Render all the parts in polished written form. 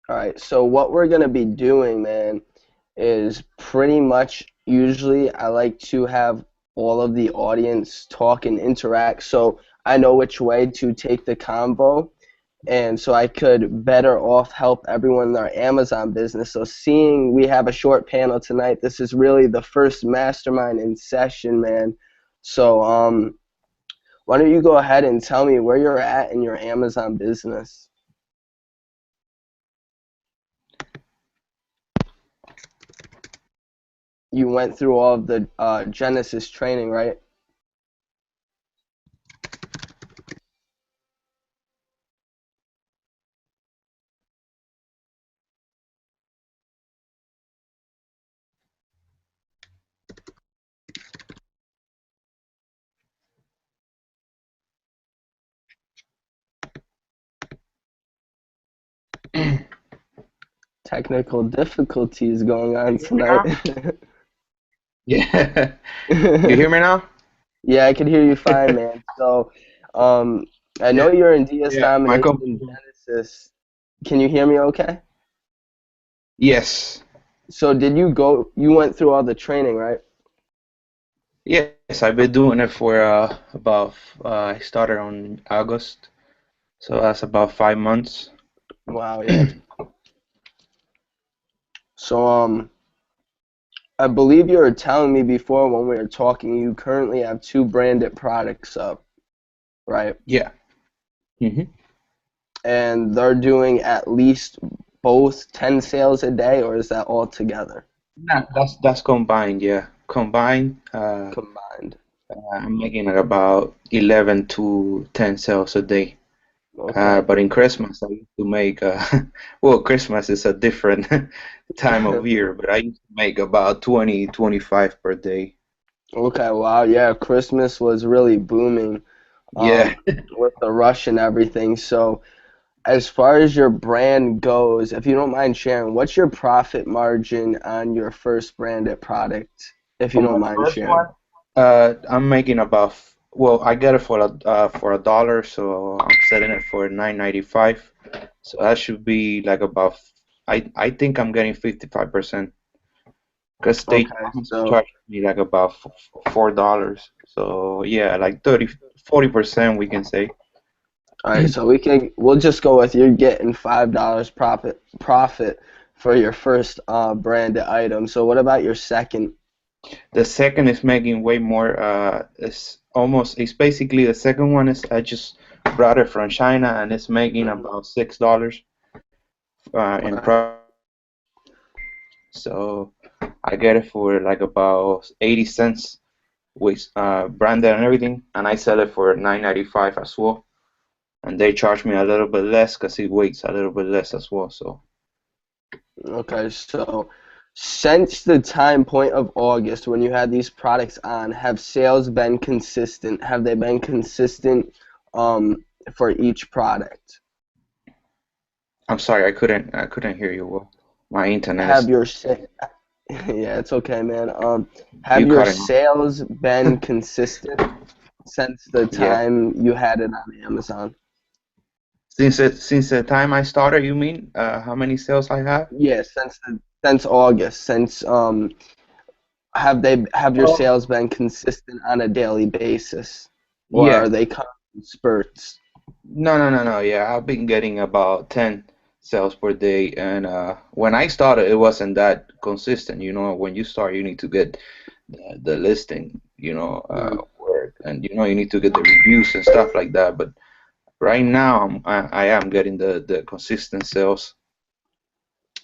All right, so what we're gonna be doing, man, is pretty much usually I like to have all of the audience talk and interact so I know which way to take the convo and so I could better off help everyone in their Amazon business. So seeing we have a short panel tonight, this is really the first mastermind in session, man. So why don't you go ahead and tell me where you're at in your Amazon business? You went through all of the Genesis training, right? Technical difficulties going You on hear me tonight. now? Yeah. You hear me now? Yeah, I can hear you fine, man. So, um, I know Yeah. you're in DS Yeah. My Domination computer. Genesis. Can you hear me okay? Yes. So, you went through all the training, right? Yes, I've been doing it for about I started on August, so that's about 5 months. Wow, yeah. So, I believe you were telling me before when we were talking, you currently have two branded products up, right? Yeah. hmm And they're doing at least both 10 sales a day, or is that all together Nah, that's combined, yeah. Combined, combined? I'm making like about 11 to 10 sales a day. Okay. But in Christmas, I used to make, well, Christmas is a different time of year, but I used to make about 20, 25 per day. Okay, wow, yeah, Christmas was really booming Yeah. with the rush and everything. So, as far as your brand goes, if you don't mind sharing, what's your profit margin on your first branded product, if you On don't my mind first one, sharing? I'm making about, well, I get it for $1, so I'm selling it for 9.95. So that should be like about, I think I'm getting 55% because they Okay, almost so, charge me like about $4. So yeah, like 40% we can say. all right, so we'll just go with you're getting $5 profit for your first branded item. So, what about your second? The second is making way more. It's basically the second one is I just brought it from China and it's making Mhm. about $6 in Okay. profit. So I get it for like about 80 cents with branded and everything, and I sell it for 9.95 as well. And they charge me a little bit less because it weighs a little bit less as well. So Okay, so since the time point of August when you had these products on, have sales been consistent? Have they been consistent for each product? I'm sorry, I couldn't hear you well. My internet Have is your sa- yeah, it's okay, man. Have you your cutting off. sales been consistent since the Yeah. time you had it on Amazon? Since the time I started, you mean how many sales I have? Yeah, since August. Since have your Oh, sales been consistent on a daily basis, or yeah. are they coming in spurts? No, no, no, no. Yeah, I've been getting about 10 sales per day, and when I started, it wasn't that consistent. You know, when you start, you need to get the listing, Mhm. work, and you need to get the reviews and stuff like that. But right now, I am getting the consistent sales.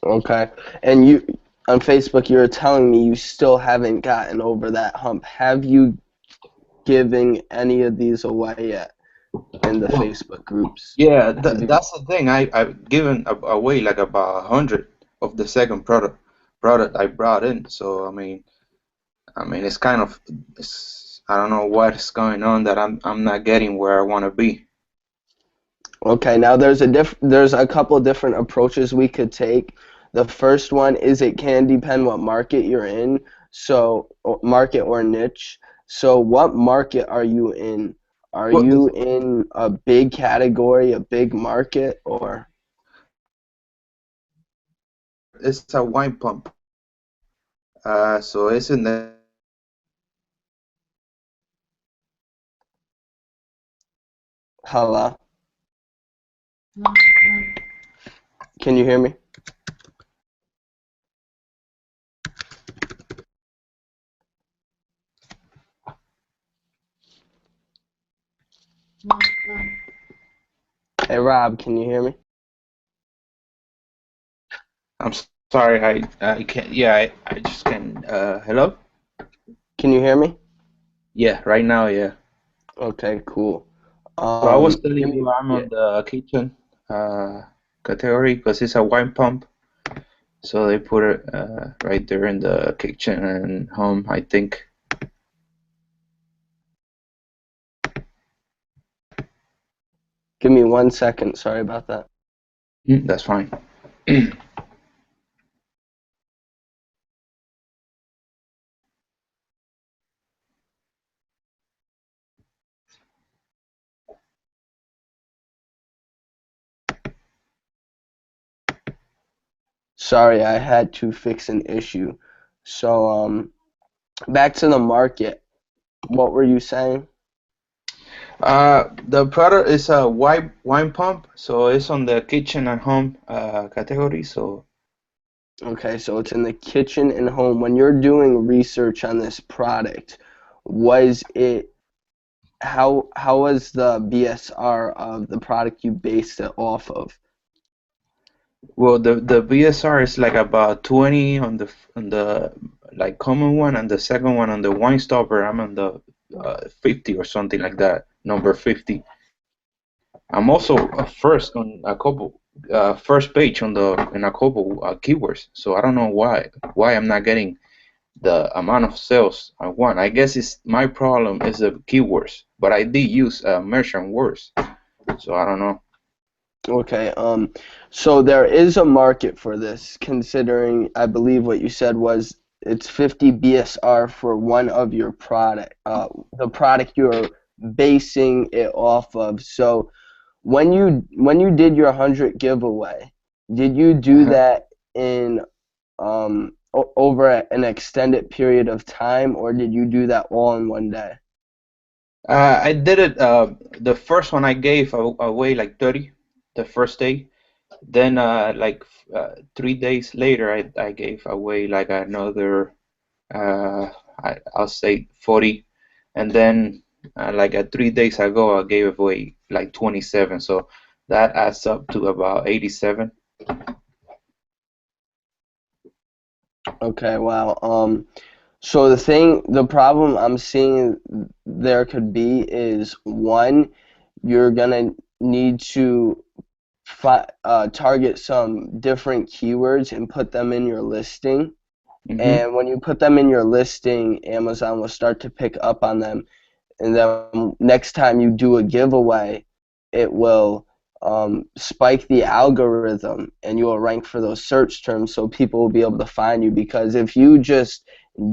Okay. And you on Facebook, you were telling me you still haven't gotten over that hump. Have you given any of these away yet in the Well, Facebook groups? yeah, Have you? that's the thing. I've given away like about 100 of the second product I brought in. So I mean, it's kind of, I don't know what's going on that I'm not getting where I want to be. Okay, now there's a couple different approaches we could take. The first one is it can depend what market you're in, so or market or niche. So what market are you in? Are Well, you in a big category, a big market, or it's a wine pump. So it's in the Hello, can you hear me? Hey Rob, can you hear me? I'm sorry, I can't. Yeah, I just can. Hello? Can you hear me? Yeah, right now, yeah. Okay, cool. So I was Give telling me you I'm yeah. on the kitchen uh category because it's a wine pump. So they put it right there in the kitchen and home, I think. Give me 1 second. Sorry about that. That's fine. Sorry, I had to fix an issue. So, back to the market. What were you saying? The product is a wine pump, so it's on the kitchen and home category. So Okay, so it's in the kitchen and home. When you're doing research on this product, was it how was the BSR of the product you based it off of? well, the BSR is like about 20 on the like common one, and the second one on the wine stopper, I'm on the 50 or something like that, number 50. I'm also first on a couple first page on the in a couple keywords. So I don't know why I'm not getting the amount of sales I want. I guess it's my problem is the keywords, but I did use merchant words, so I don't know. Okay, so there is a market for this, considering I believe what you said was it's 50 BSR for one of your product, the product you're basing it off of. So when you did your 100 giveaway, did you do Uh-huh. that in over an extended period of time, or did you do that all in one day? I did it. The first one I gave away like 30 the first day. Then 3 days later, I gave away like another I'll say 40, and then 3 days ago I gave away like 27. So that adds up to about 87. Okay, wow. So the problem I'm seeing there could be is one, you're gonna need to target some different keywords and put them in your listing. Mm-hmm. And when you put them in your listing, Amazon will start to pick up on them. And then next time you do a giveaway, it will spike the algorithm and you will rank for those search terms so people will be able to find you. Because if you just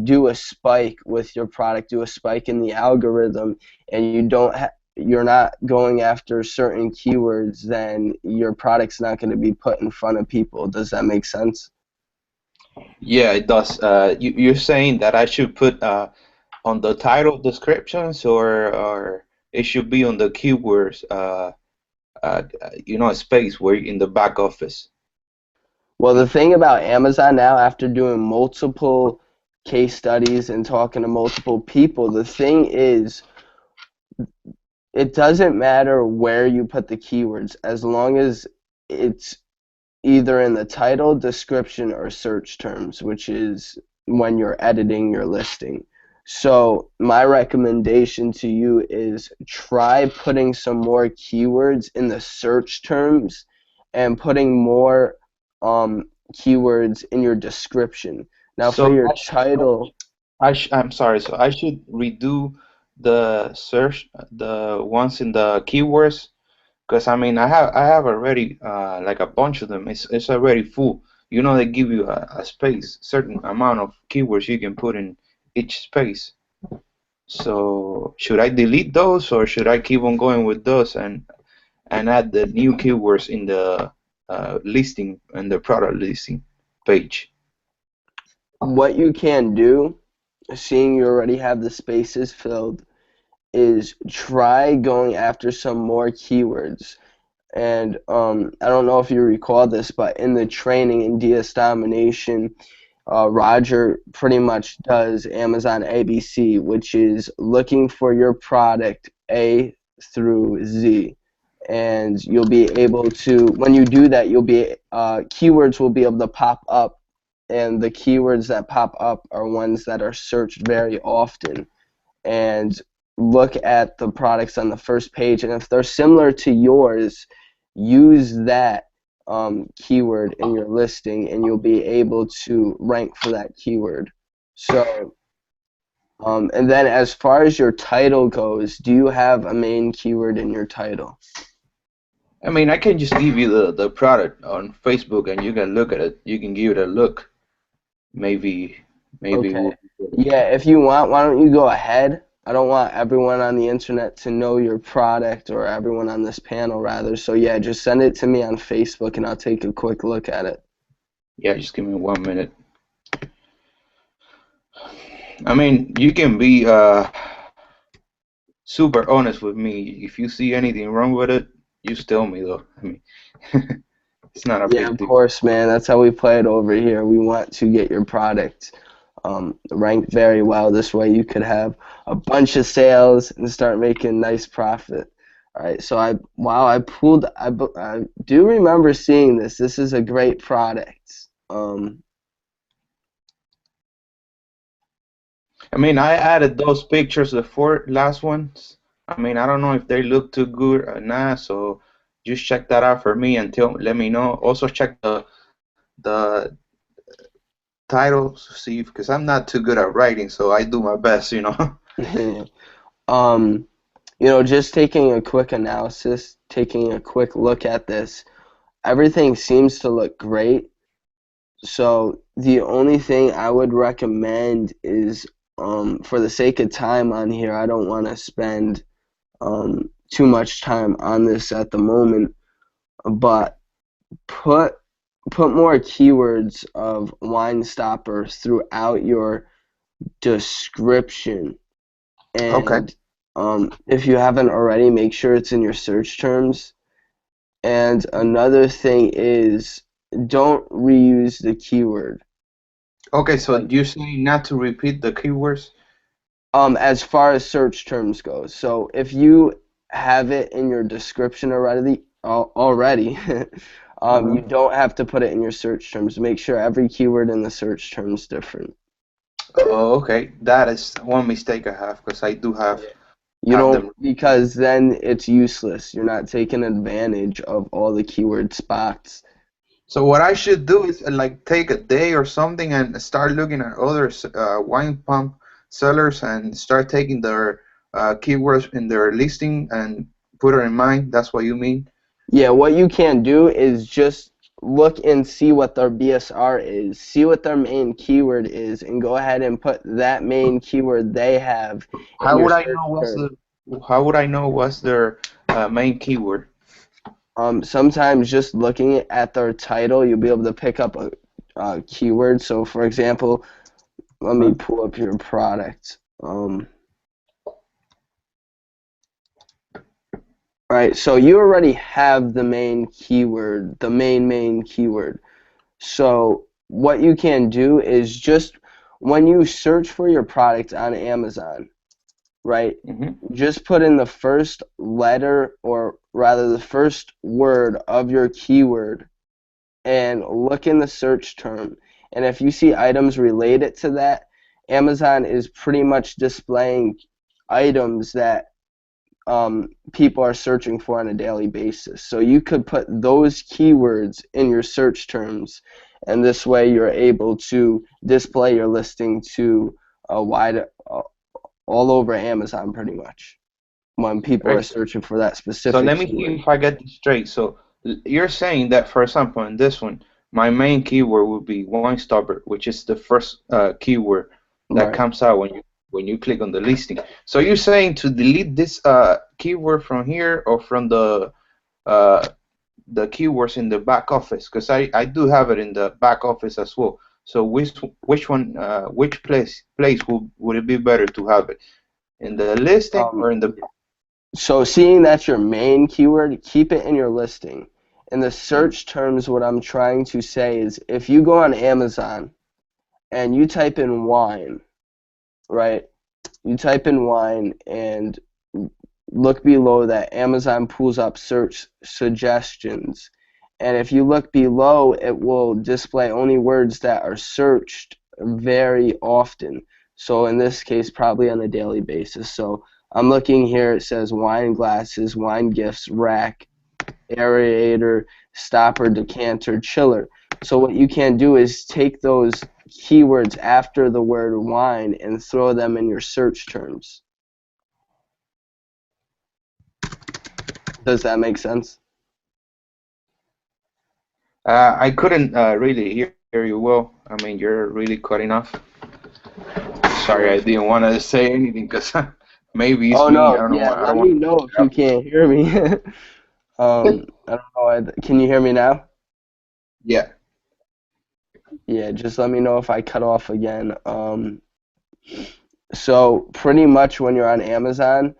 do a spike with your product, do a spike in the algorithm, and you're not going after certain keywords, then your product's not going to be put in front of people. Does that make sense? Yeah, it does. You're saying that I should put on the title descriptions, or it should be on the keywords, a space where in the back office. Well, the thing about Amazon now, after doing multiple case studies and talking to multiple people, the thing is, it doesn't matter where you put the keywords as long as it's either in the title, description, or search terms, which is when you're editing your listing. So, my recommendation to you is try putting some more keywords in the search terms and putting more keywords in your description. Now, for So your title, I'm sorry. So I should redo the search, the ones in the keywords, because I mean I have already like a bunch of them. It's already full. They give you a space, certain amount of keywords you can put in each space. So should I delete those, or should I keep on going with those and add the new keywords in the listing and the product listing? page. What you can do, seeing you already have the spaces filled, is try going after some more keywords. And I don't know if you recall this, but in the training in DS Domination, Roger pretty much does Amazon ABC, which is looking for your product A through Z. And you'll be able to, when you do that, you'll be, keywords will be able to pop up. And the keywords that pop up are ones that are searched very often. And look at the products on the first page. And if they're similar to yours, use that keyword in your listing, and you'll be able to rank for that keyword. So, and then as far as your title goes, do you have a main keyword in your title? I mean, I can just give you the product on Facebook and you can look at it. You can give it a look. Maybe, maybe Okay. we'll. Yeah, if you want, why don't you go ahead? I don't want everyone on the internet to know your product, or everyone on this panel rather. So yeah, just send it to me on Facebook and I'll take a quick look at it. Yeah, just give me 1 minute. I mean, you can be super honest with me. If you see anything wrong with it, you tell me though. I mean, it's not a Yeah, big of deal. course, man. That's how we play it over here. We want to get your product ranked very well. This way you could have a bunch of sales and start making nice profit. All right, so I do remember seeing this. This is a great product. I mean, I added those pictures, the four last ones. I mean, I don't know if they look too good or not, so just check that out for me and let me know. Also check the titles to see because I'm not too good at writing, so I do my best, you know. um, just taking a quick analysis, taking a quick look at this, everything seems to look great. So the only thing I would recommend is, for the sake of time on here, I don't want to spend too much time on this at the moment, but put put more keywords of wine stoppers throughout your description. Okay. And if you haven't already, make sure it's in your search terms. And another thing is, don't reuse the keyword. Okay, so Like, you say not to repeat the keywords? as far as search terms goes. So if you have it in your description already, you Uh-huh. don't have to put it in your search terms. Make sure every keyword in the search term is different. Oh, okay. That is one mistake I have because I do Yeah. You have don't, them. because then it's useless. You're not taking advantage of all the keyword spots. So what I should do is like take a day or something and start looking at other wine pump sellers and start taking their keywords in their listing and put it in mind. That's what you mean? Yeah, what you can do is just look and see what their BSR is, see what their main keyword is, and go ahead and put that main keyword they have in How your would I search know term. what's their main keyword? Sometimes just looking at their title, you'll be able to pick up a keyword. So, for example, let me Huh? pull up your product. All right, so you already have the main keyword, the main keyword. So what you can do is, just when you search for your product on Amazon, right? Hmm. Just put in the first letter, or rather the first word of your keyword, and look in the search term. And if you see items related to that, Amazon is pretty much displaying items that people are searching for on a daily basis. So you could put those keywords in your search terms, and this way you're able to display your listing to a wide, all over Amazon pretty much, when people are Right. searching for that So specific let me see keyword. if I get this straight. So you're saying that, for example, in this one, my main keyword would be wine stopper, which is the first keyword that Right. comes out when you click on the listing. So you're saying to delete this keyword from here or from the uh, the keywords in the back office? Because I do have it in the back office as well. So which one which place would it be better to have it in the listing Um, or in the so seeing that's your main keyword, keep it in your listing. In the mm, search terms, what I'm trying to say is if you go on Amazon and you type in wine, right? You type in wine and look below that, Amazon pulls up search suggestions. And if you look below, it will display only words that are searched very often. So in this case, probably on a daily basis. So I'm looking here, it says wine glasses, wine gifts, rack, aerator, stopper, decanter, chiller. So what you can do is take those keywords after the word wine and throw them in your search terms. Does that make sense? I couldn't really hear you well. I mean, you're really cutting off. Sorry, I Sure. didn't want to say anything because maybe it's Oh me. I no, don't know yeah, why. I let don't want me to know if cut you can't hear me. I don't know. Can you hear me now? Yeah. Yeah, just let me know if I cut off again. So pretty much when you're on Amazon,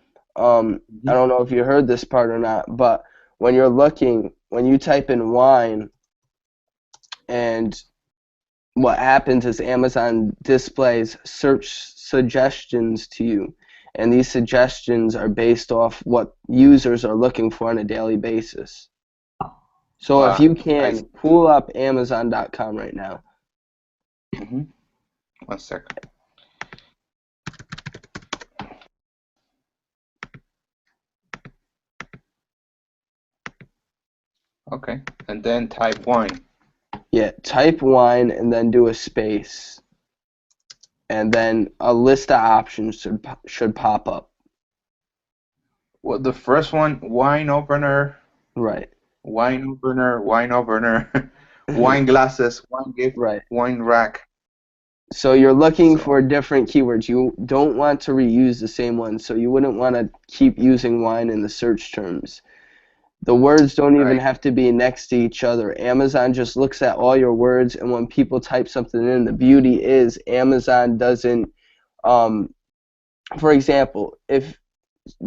I Mhm. don't know if you heard this part or not, but when you're looking, when you type in wine, and what happens is Amazon displays search suggestions to you. And these suggestions are based off what users are looking for on a daily basis. So if you I can, pull up Amazon.com right now. mm-hmm. One second. Okay. And then type wine. Yeah, type wine and then do a space. And then a list of options should pop up. Well, the first one, Right. wine opener, wine glasses, wine gift, Right. wine rack. So you're looking So, for different keywords. You don't want to reuse the same one, so you wouldn't want to keep using wine in the search terms. The words don't even right, have to be next to each other. Amazon just looks at all your words, and when people type something in, the beauty is Amazon doesn't, um, for example, if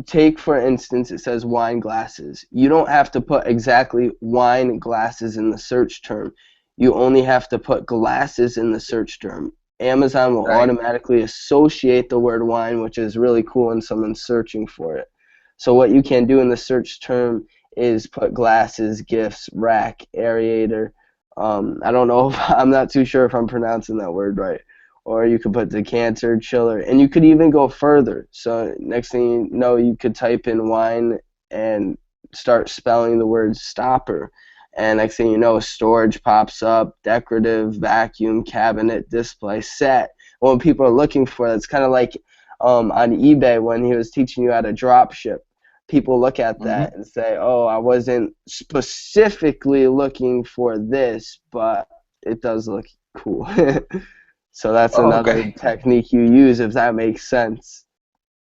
take for instance, it says wine glasses. You don't have to put exactly wine glasses in the search term. You only have to put glasses in the search term. Amazon will right. automatically associate the word wine, which is really cool when someone's searching for it. So what you can do in the search term is put glasses, gifts, rack, aerator. I don't know if I'm not too sure if I'm pronouncing that word right. Or you could put decanter, chiller, and you could even go further. So next thing you know, you could type in wine and start spelling the word stopper. And next thing you know, storage pops up, decorative, vacuum, cabinet, display, set. What people are looking for, that's kind of like on eBay when he was teaching you how to drop ship. People look at Mm-hmm. that and say, oh, I wasn't specifically looking for this, but it does look cool. So that's Oh, another okay. technique you use if that makes sense.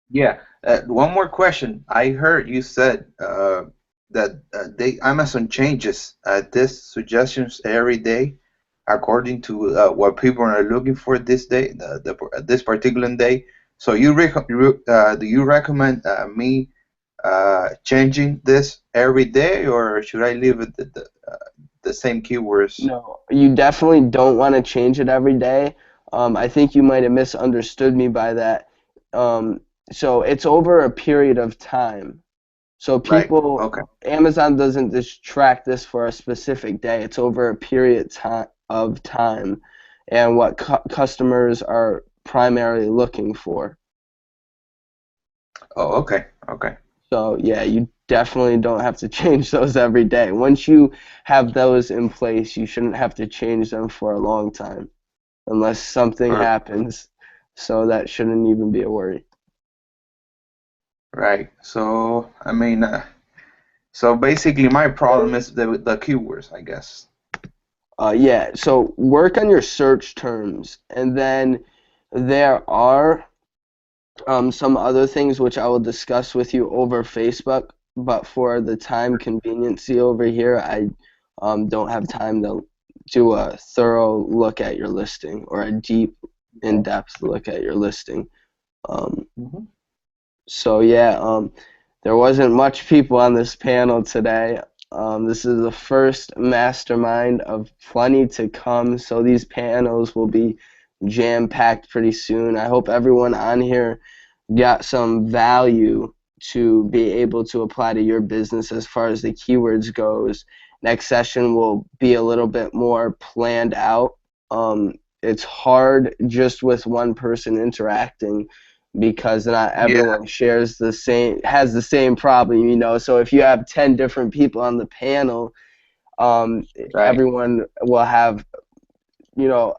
Yeah. One more question. I heard you said that they Amazon changes this suggestions every day according to what people are looking for this day, this particular day. So do you recommend me changing this every day, or should I leave it the same keywords? No, you definitely don't want to change it every day. I think you might have misunderstood me by that. Um, so it's over a period of time. So Right. people, Okay. Amazon doesn't just track this for a specific day. It's over a period of time and what customers are primarily looking for. Oh, okay. Okay. So yeah, you definitely don't have to change those every day. Once you have those in place, you shouldn't have to change them for a long time unless something Per happens. So that shouldn't even be a worry. right. So I mean, so basically, my problem is the keywords, I guess. Yeah, so work on your search terms, and then there are some other things which I will discuss with you over Facebook. but for the time conveniency over here, I don't have time to do a thorough look at your listing or a deep, in-depth look at your listing. Um, Hmm. so yeah, there wasn't much people on this panel today. This is the first mastermind of plenty to come, so these panels will be jam-packed pretty soon. I hope everyone on here got some value to be able to apply to your business as far as the keywords goes. Next session will be a little bit more planned out. It's hard just with one person interacting because not Yeah, everyone shares the same has the same problem, you know. So if you have 10 different people on the panel, um, right. everyone will have, you know,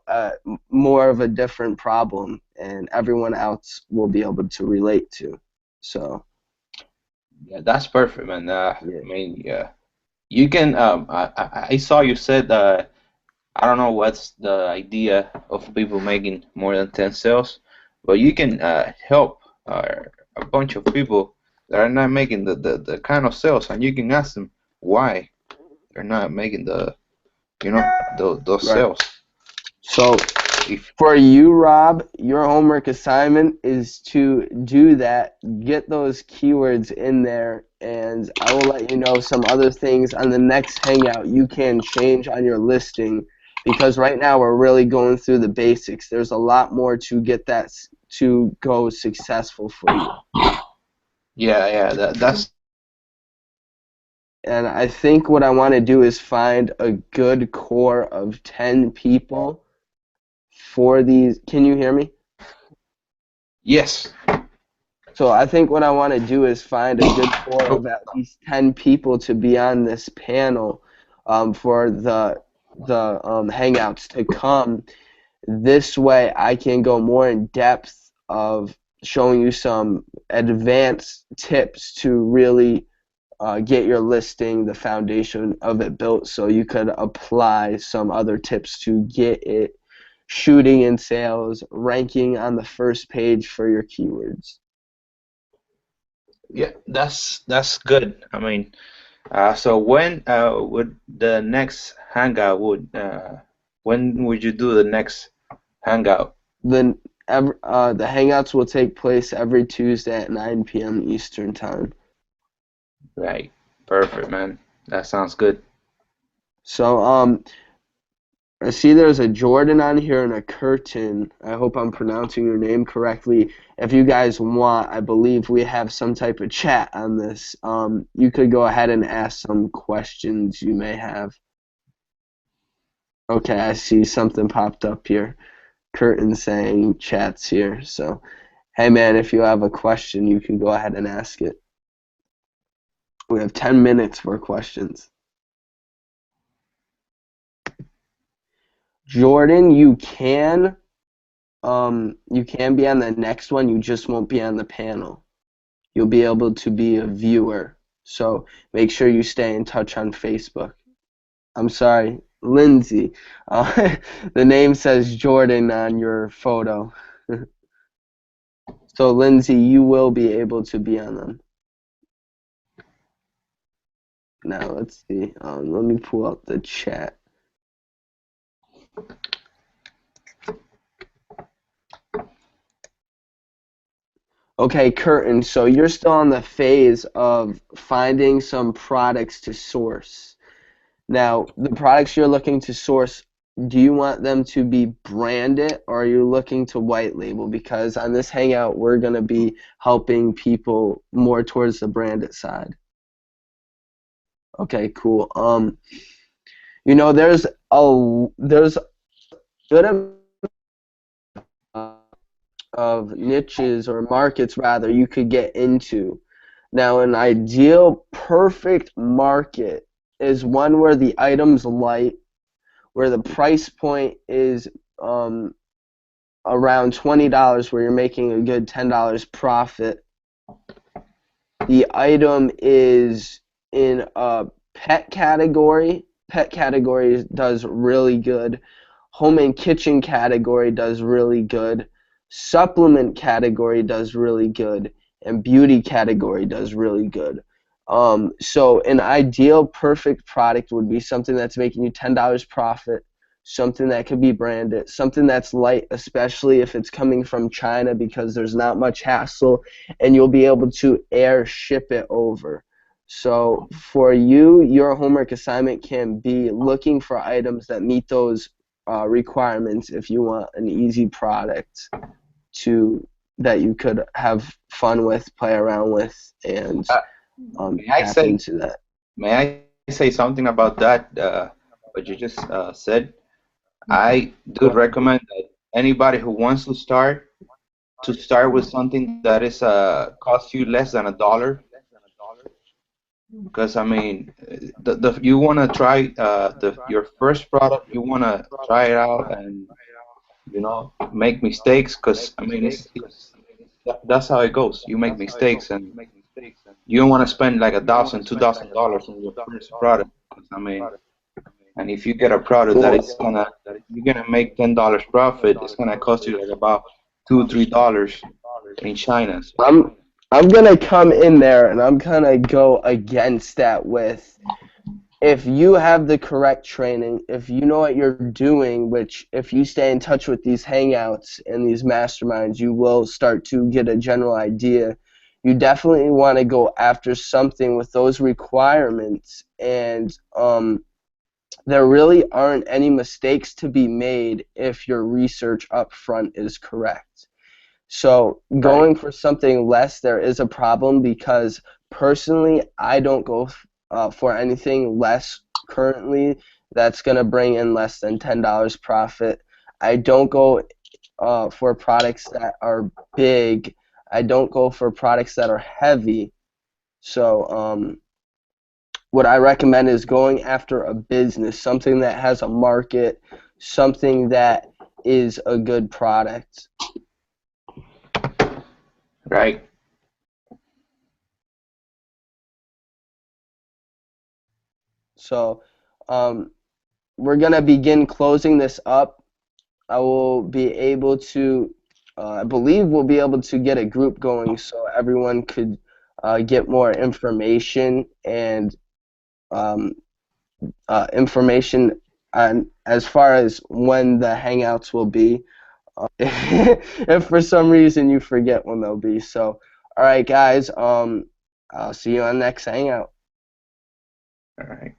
more of a different problem, and everyone else will be able to relate to. So, Yeah, that's perfect, man. yeah, I mean, yeah, you can. I saw you said I don't know what's the idea of people making more than 10 sales, but you can help a bunch of people that are not making the kind of sales, and you can ask them why they're not making you know, those right. sales. So, If for you, Rob, your homework assignment is to do that, get those keywords in there, and I will let you know some other things on the next hangout you can change on your listing because right now we're really going through the basics. There's a lot more to get that to go successful for you. yeah, yeah, that's And I think what I want to do is find a good core of 10 people for these. Can you hear me? yes. So I think what I want to do is find a good core Oh, of at least 10 people to be on this panel for the hangouts to come. This way I can go more in depth of showing you some advanced tips to really get your listing, the foundation of it built, so you could apply some other tips to get it shooting in sales, ranking on the first page for your keywords. yeah, that's good. I mean, so when would the next hangout when would you do the next hangout? Then the hangouts will take place every Tuesday at 9 p.m. Eastern time. Right. Perfect, man. That sounds good. So I see there's a Jordan on here and a Curtin. I hope I'm pronouncing your name correctly. If you guys want, I believe we have some type of chat on this. You could go ahead and ask some questions you may have. Okay, I see something popped up here. Curtin saying chat's here. So, hey man, if you have a question, you can go ahead and ask it. We have 10 minutes for questions. Jordan, you can be on the next one, you just won't be on the panel. You'll be able to be a viewer. So make sure you stay in touch on Facebook. I'm sorry, Lindsay. The name says Jordan on your photo. So Lindsay, you will be able to be on them. Now let's see. Let me pull up the chat. Okay, Curtin, so you're still on the phase of finding some products to source. Now, the products you're looking to source, do you want them to be branded or are you looking to white label? Because on this hangout, we're going to be helping people more towards the branded side. Okay, cool. You know, there's good of niches or markets rather you could get into. Now, an ideal perfect market is one where the item's light, where the price point is um, around $20, where you're making a good $10 profit. The item is in a pet category. Pet category does really good. Home and kitchen category does really good. Supplement category does really good. And beauty category does really good. So an ideal perfect product would be something that's making you $10 profit, something that could be branded, something that's light, especially if it's coming from China because there's not much hassle and you'll be able to air ship it over. So for you, your homework assignment can be looking for items that meet those requirements if you want an easy product to that you could have fun with, play around with, and Uh, may I tap say into that. may I say something about that? What you just said. I do Go ahead. recommend that anybody who wants to start with something that is cost you less than $1. Because I mean, the you want to try the your first product, you want to try it out and make mistakes. Because I mean, that's how it goes. You make mistakes, and you don't want to spend like $1,000, $2,000 on your first product. 'Cause, I mean, and if you get a product that Well, is gonna you're gonna make $10 profit, it's gonna cost you like about $2, $3 in China. So, I'm gonna come in there and I'm gonna go against that with if you have the correct training, if you know what you're doing, which if you stay in touch with these hangouts and these masterminds, you will start to get a general idea. You definitely want to go after something with those requirements, and there really aren't any mistakes to be made if your research up front is correct. So right, going for something less, there is a problem because personally, I don't go for anything less currently that's going to bring in less than $10 profit. I don't go for products that are big. I don't go for products that are heavy. So what I recommend is going after a business, something that has a market, something that is a good product. right. So um, we're gonna begin closing this up. I will be able to, I believe we'll be able to get a group going so everyone could get more information and um, information on as far as when the hangouts will be. If for some reason you forget when they'll be. So, all right, guys. I'll see you on next hangout. All right.